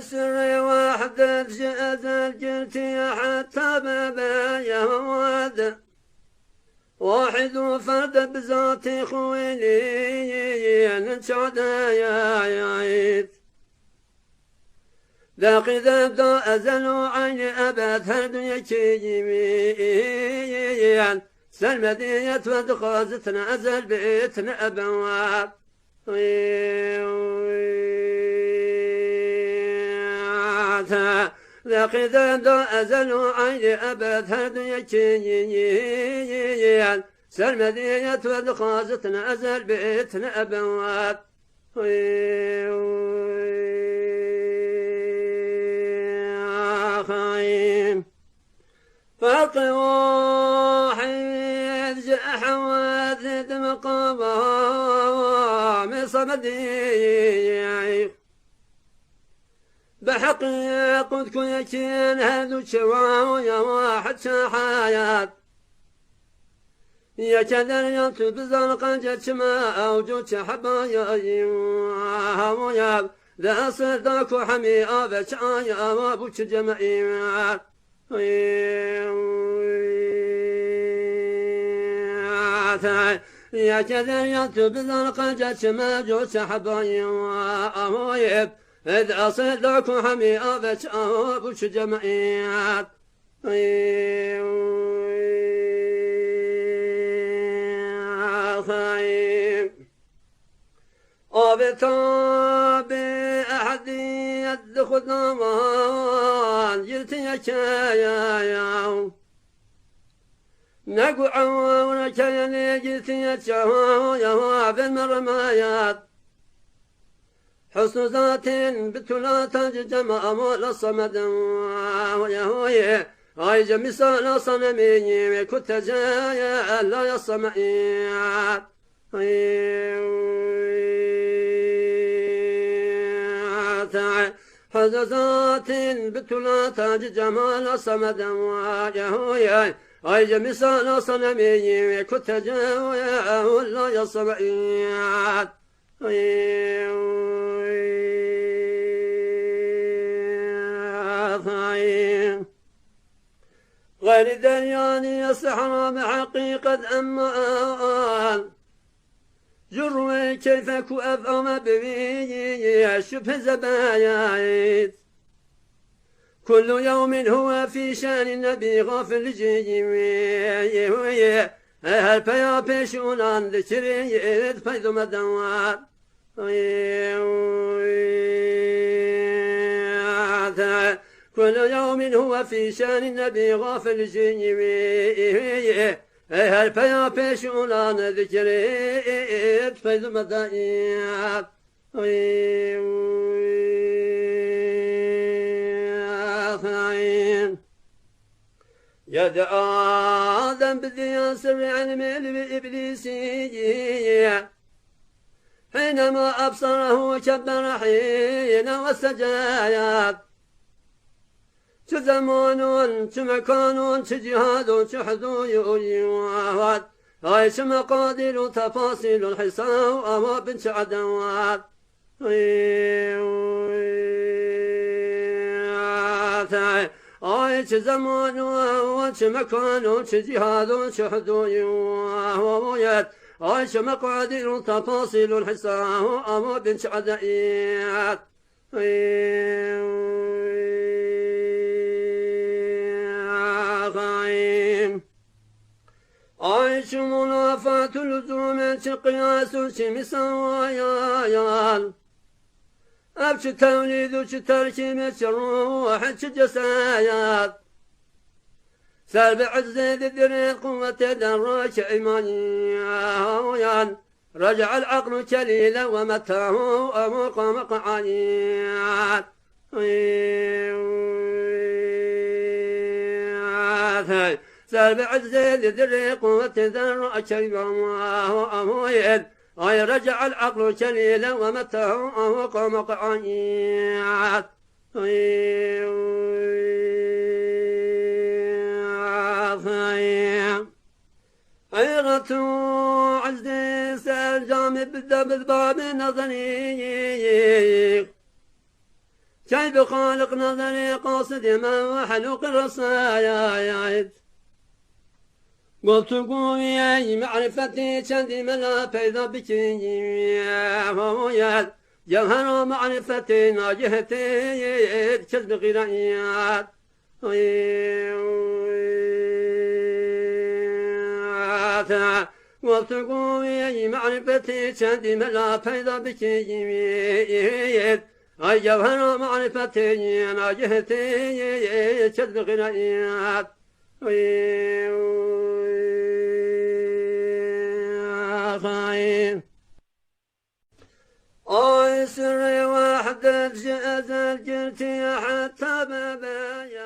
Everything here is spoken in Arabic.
سري وحدة أزل جلتي حتى بابا يهود واحد وفرد بذاتي خويلي نشعد يا عيد ذاقي ذا أزل عيني أبد هرد يكيمين سلمدية ودخازتنا أزل بيتنا أبواب ذاقي ذا أزل عيني أبد هرد يكيمين سلمدية ودخازتنا أزل بيتنا أبواب فرق واحد جاء حوادث مقام صمدي بحقي قد كن هذو شواو يا واحد شحايات يا كذا ينتب زرقا ما أوجد حبايا يا ذا صدق حمي أبش يا وابوش جمعيات يا كذا ينتب زرقا ما أوجد حبايا وأمويب إذا صدق حمي أبش وابوش جمعيات وبتابي أحدي يدخل نمان جلتي يا نقع ونكيني جلتي يا بالمرمايات حسن ذات بتلا تجمع مول الصمد ويهوي هاي جميسا صنمي كنت جايا لا يصمعيات حزازات بتلا تاج جمال صمد ويهوي هاي جميسا صنمي كنت جايا لا يصمعيات غير درياني الصحراء بحقيقة أمان جروي كيفك وأفهم ببيي شبه زبايات كل يوم هو في شان النبي غافل جيوي هل بيا بيشون عن ذكري فيذ مدوات كل يوم هو في شان النبي غافل جيوي هل بيا بيشون عن ذكري فيذ مدوات يد آدم بدي سر عن ميل إبليسي حينما أبصره كبر حين والسجايات زمان مكان جهاد جحد يوات هاي مقادير تفاصيل الحساب أما بنت عدوات آي زمان مكان جهاد جحد يوات هاي مقادير تفاصيل الحساب أما بنت عدوات عيش منافاة لزوم قياس مساويان أبش توليد وش تركيب الروح جسايات سلب عزيز الدريق قوة دراك إيمانيان رجع العقل كليلا ومتاه أموق مقعانيات سلب عزيز الدريق قوة دراك إيمانيان أي رجع العقل كليلا ومتاه أموق مقعانيات عيرة عزيز الجامع بالذبذباب نظري كيف خالق نظري قاصد من وحلق الرصايا قلت قوي معرفتي شندي ملا بيضا بكي جوهر معرفتي ناجهتي كذب غرائيات قلت قوي معرفتي شندي ملا بيضا بكي جوهر معرفتي ناجهتي كذب غرائيات سر وحدة جاز الجرتي حتى بابايا